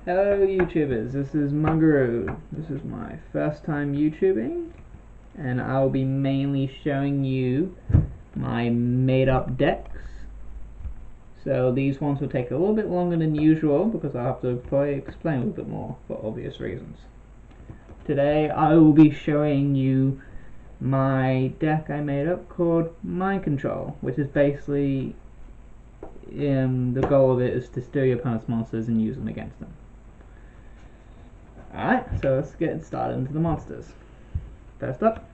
Hello YouTubers, this is Muggaroo. This is my first time YouTubing, and I'll be mainly showing you my made up decks. So these ones will take a little bit longer than usual because I'll have to probably explain a little bit more for obvious reasons. Today I will be showing you my deck I made up called Mind Control, which is basically the goal of it is to steal your opponent's monsters and use them against them. Alright, so let's get started into the monsters. First up,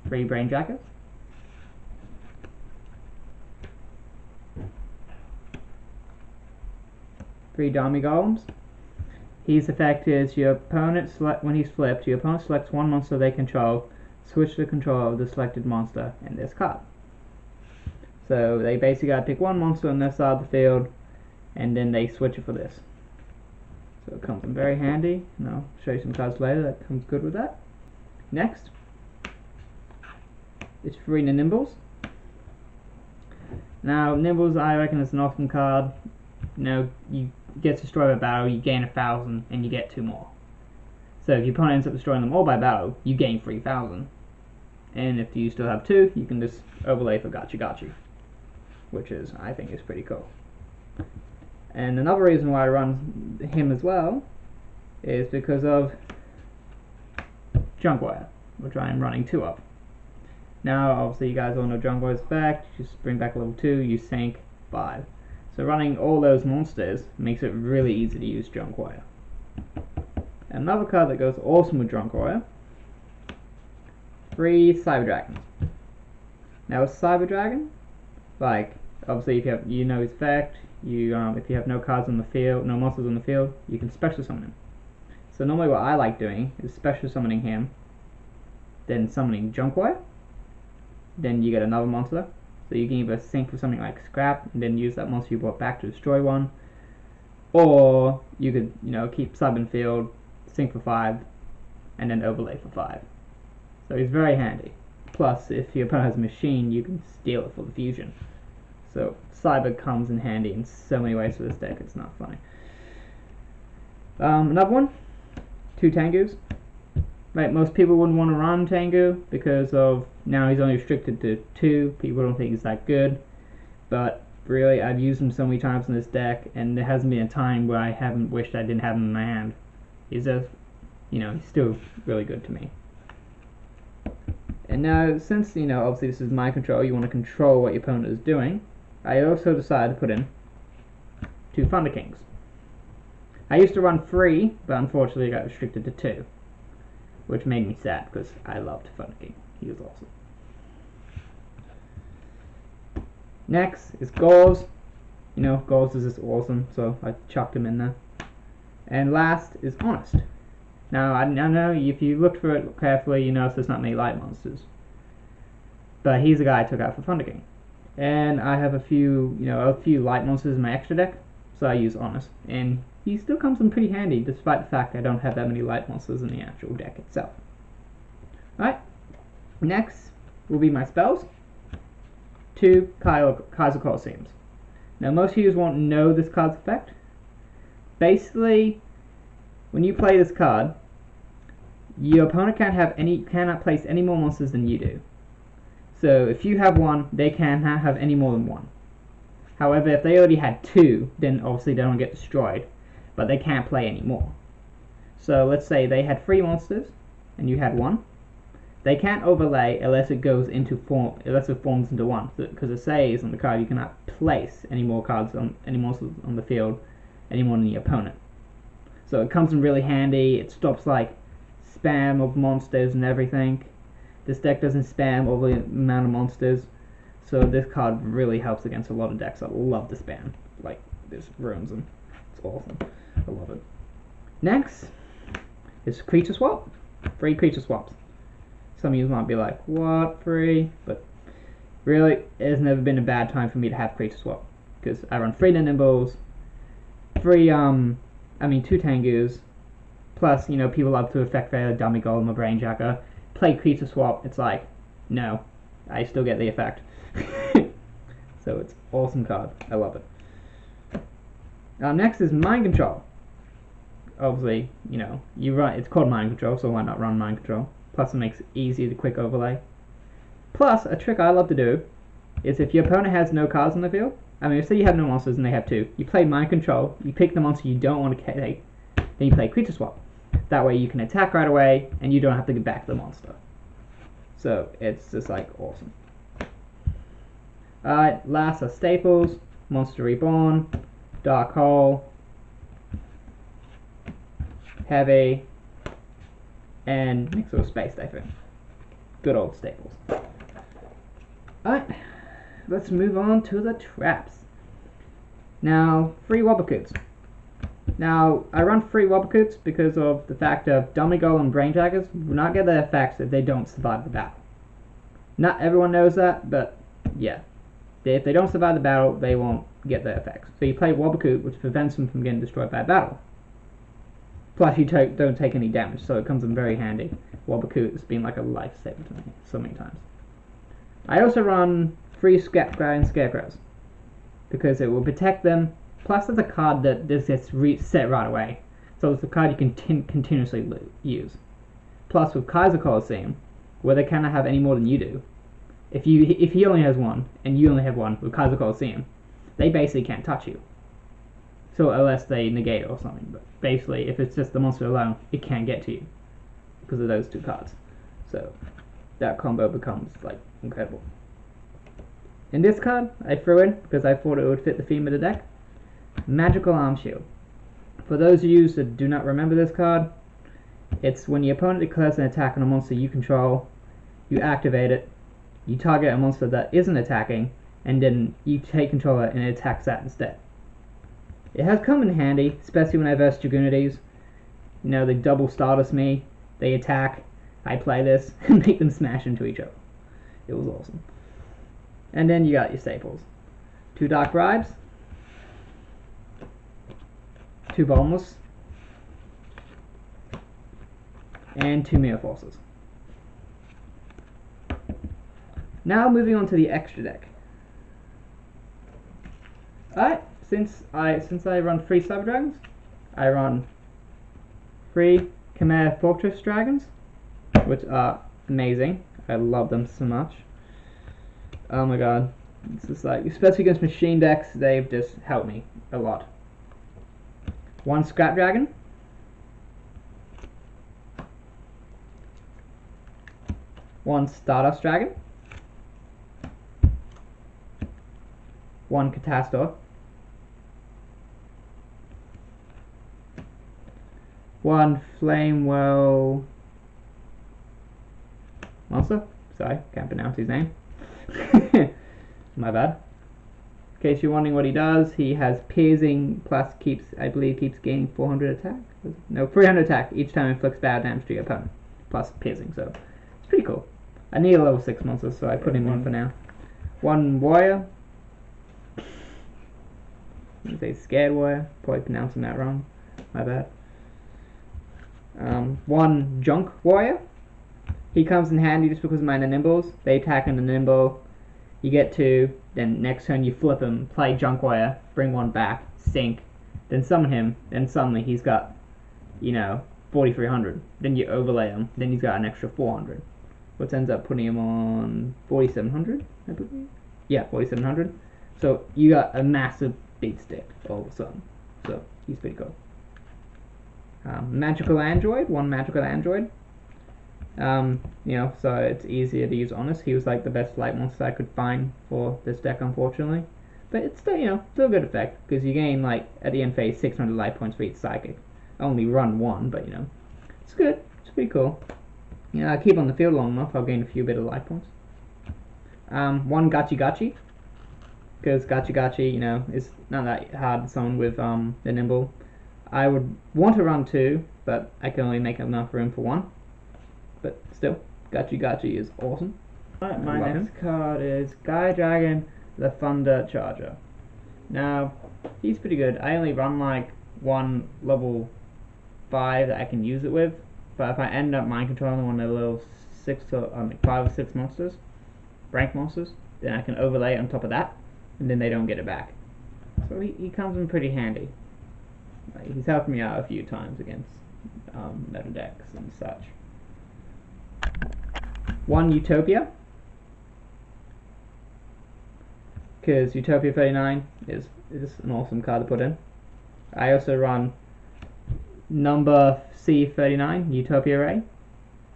3 Brain Jackets, 3 Dami Golems. His effect is your opponent when he's flipped, your opponent selects one monster they control, switch the control of the selected monster in this card. So they basically gotta pick one monster on their side of the field, and then they switch it for this. So it comes in very handy, and I'll show you some cards later that comes good with that. Next is Farina Nimbles. Now Nimbles, I reckon, is an awesome card. You get destroyed by battle, you gain 1,000 and you get 2 more. So if your opponent ends up destroying them all by battle, you gain 3,000. And if you still have 2, you can just overlay for Gachi, which is, I think, is pretty cool. And another reason why I run him as well is because of Junkwire, which I am running 2 of. Now, obviously, you guys all know Junkwire's effect. Just bring back a level 2, you sink 5. So running all those monsters makes it really easy to use Junkwire. Another card that goes awesome with Junkwire, 3 Cyber Dragons. Now with Cyber Dragon, like, obviously if you know his effect, if you have no cards on the field, no monsters on the field, you can special summon him. So normally what I like doing is special summoning him, then summoning Junkwire, then you get another monster. So you can either sink for something like Scrap and then use that monster you brought back to destroy one, or you could keep sub in field, sink for 5, and then overlay for 5. So he's very handy. Plus, if your opponent has a machine, you can steal it for the fusion. So Cyber comes in handy in so many ways for this deck, it's not funny. Another one, 2 Tengus. Right, most people wouldn't want to run Tengu because of now he's only restricted to 2. People don't think he's that good, but really I've used him so many times in this deck, and there hasn't been a time where I haven't wished I didn't have him in my hand. He's just, he's still really good to me. And now, since obviously this is Mind Control, you want to control what your opponent is doing, I also decided to put in 2 Thunder Kings. I used to run 3, but unfortunately I got restricted to 2. Which made me sad because I loved Thunder King. He was awesome. Next is Gauls. Gauls is just awesome, so I chucked him in there. And last is Honest. Now, I know if you look for it carefully, you notice there's not many light monsters. But he's the guy I took out for Thunder King. And I have a few light monsters in my extra deck, so I use Honest. And he still comes in pretty handy, despite the fact I don't have that many light monsters in the actual deck itself. Alright, next will be my spells. 2 Kaiser Colosseums. Now most users won't know this card's effect. Basically, when you play this card, your opponent cannot place any more monsters than you do. So if you have 1, they cannot have any more than 1. However, if they already had 2, then obviously they don't get destroyed, but they can't play any more. So let's say they had 3 monsters and you had 1. They can't overlay unless it goes into unless it forms into 1. Because it says on the card you cannot place any more cards on any monsters on the field any more than the opponent. So it comes in really handy. It stops like spam of monsters and everything. This deck doesn't spam over the amount of monsters. So this card really helps against a lot of decks that love to spam. Like, this ruins them. It's awesome. I love it. Next is Creature Swap. 3 Creature Swaps. Some of you might be like, what, 3? But really, it has never been a bad time for me to have Creature Swap. Because I run 3 Nimbles, 2 Tengus, plus, people love to effect their Dami Golem or Brain Jacker. Play Creature Swap, it's like, no, I still get the effect. So it's awesome card. I love it. Next is Mind Control. Obviously, you run. It's called Mind Control, so why not run Mind Control? Plus, it makes it easy to quick overlay. Plus, a trick I love to do is if your opponent has no cards on the field, say you have no monsters and they have 2, you play Mind Control, you pick the monster you don't want to take, then you play Creature Swap. That way you can attack right away and you don't have to get back the monster. So it's just like awesome. Alright, last are staples, Monster Reborn, Dark Hole, Heavy, and Nixel Space Typhoon. Good old staples. Alright, let's move on to the traps. Now, free Wobblecoots. Now, I run free Wobblecoots because of the fact of Dummy Golem and Brain Jaggers will not get their effects if they don't survive the battle. Not everyone knows that, but yeah. If they don't survive the battle, they won't get their effects. So you play Wobblecoot, which prevents them from getting destroyed by battle. Plus, you don't take any damage, so it comes in very handy. Wobblecoot has been like a lifesaver to me so many times. I also run free Scrapdragon Scarecrows because it will protect them. Plus, it's a card that just gets reset right away, so it's a card you can continuously use. Plus, with Kaiser Coliseum, where they cannot have any more than you do, if he only has 1 and you only have 1 with Kaiser Coliseum, they basically can't touch you. So unless they negate it or something, but basically, if it's just the monster alone, it can't get to you because of those 2 cards. So that combo becomes like incredible. In this card, I threw in because I thought it would fit the theme of the deck. Magical Arm Shield. For those of you that do not remember this card, it's when your opponent declares an attack on a monster you control, you activate it, you target a monster that isn't attacking, and then you take control of it and it attacks that instead. It has come in handy, especially when I verse Dragoonides. They double Stardust me, they attack, I play this, and make them smash into each other. It was awesome. And then you got your staples. 2 Dark Bribes, 2 Boneless, and 2 Mirror Forces. Now moving on to the extra deck. Alright, since I run 3 Cyber Dragons, I run 3 Chimera Fortress Dragons, which are amazing. I love them so much. Oh my god. It's just like, especially against machine decks, they've just helped me a lot. 1 Scrap Dragon, 1 Stardust Dragon, 1 Catastor, 1 Flamewell monster. Sorry, can't pronounce his name. My bad. In case you're wondering what he does, he has piercing plus I believe keeps gaining 400 attack. No, 300 attack each time it inflicts bad damage to your opponent. Plus piercing, so it's pretty cool. I need a level 6 monster, so I put him in for now. 1 Warrior. I say Scared Warrior. Probably pronouncing that wrong. My bad. 1 Junk Warrior. He comes in handy just because of my Nimbles. They attack in the Nimble. You get 2, then next turn you flip him, play Junk Warrior, bring 1 back, sink, then summon him, then suddenly he's got, 4,300. Then you overlay him, then he's got an extra 400. Which ends up putting him on 4,700, I believe. Yeah, 4,700. So you got a massive beat stick all of a sudden. So he's pretty cool. Magical Android, 1 Magical Android. So it's easier to use Honest. He was like the best light monster I could find for this deck, unfortunately. But it's still, still a good effect, because you gain, at the end phase, 600 life points for each Psychic. I only run 1, but, it's good. It's pretty cool. I keep on the field long enough, I'll gain a few bit of life points. 1 Gachi Gachi, because Gachi Gachi, is not that hard to summon with the Nimble. I would want to run 2, but I can only make enough room for 1. But still, Gachi Gachi is awesome. Alright, my next card is Sky Dragon, the Thunder Charger. Now, he's pretty good. I only run 1 level 5 that I can use it with. But if I end up mind controlling one of the level 5 or 6 monsters, rank monsters, then I can overlay it on top of that, and then they don't get it back. So he comes in pretty handy. He's helped me out a few times against meta decks and such. One Utopia, because Utopia 39 is an awesome card to put in. I also run number C39 Utopia Ray,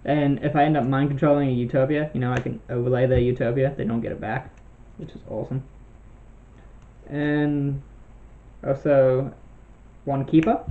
and if I end up mind controlling a Utopia, I can overlay their Utopia. They don't get it back, which is awesome. And also one Keeper.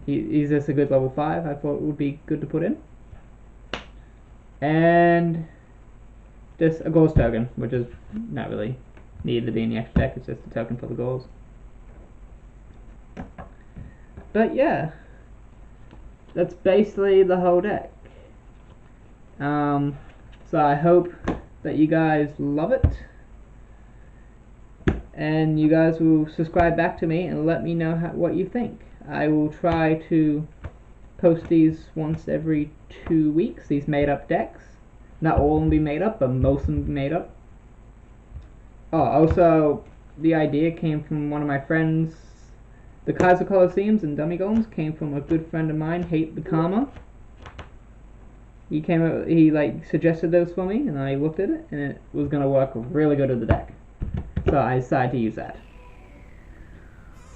He's just a good level 5. I thought it would be good to put in. And just a Gauls token, which is not really needed to be in the extra deck. It's just a token for the Gauls. But yeah, that's basically the whole deck. So I hope that you guys love it, and you guys will subscribe back to me and let me know what you think. I will try to post these once every 2 weeks, these made up decks. Not all of them be made up, but most of them be made up. Oh, also, the idea came from one of my friends. The Kaiser Colosseums and Dummy Golems came from a good friend of mine, Hate the Karma. He suggested those for me, and I looked at it, and it was going to work really good with the deck. So I decided to use that.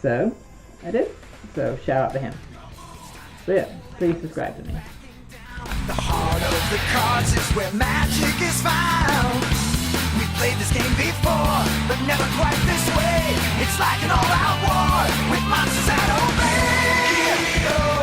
So, I did. So, shout out to him. So yeah, please subscribe to me. The heart of the cards is where magic is found. We played this game before, but never quite this way. It's like an all-out war with monsters that obey.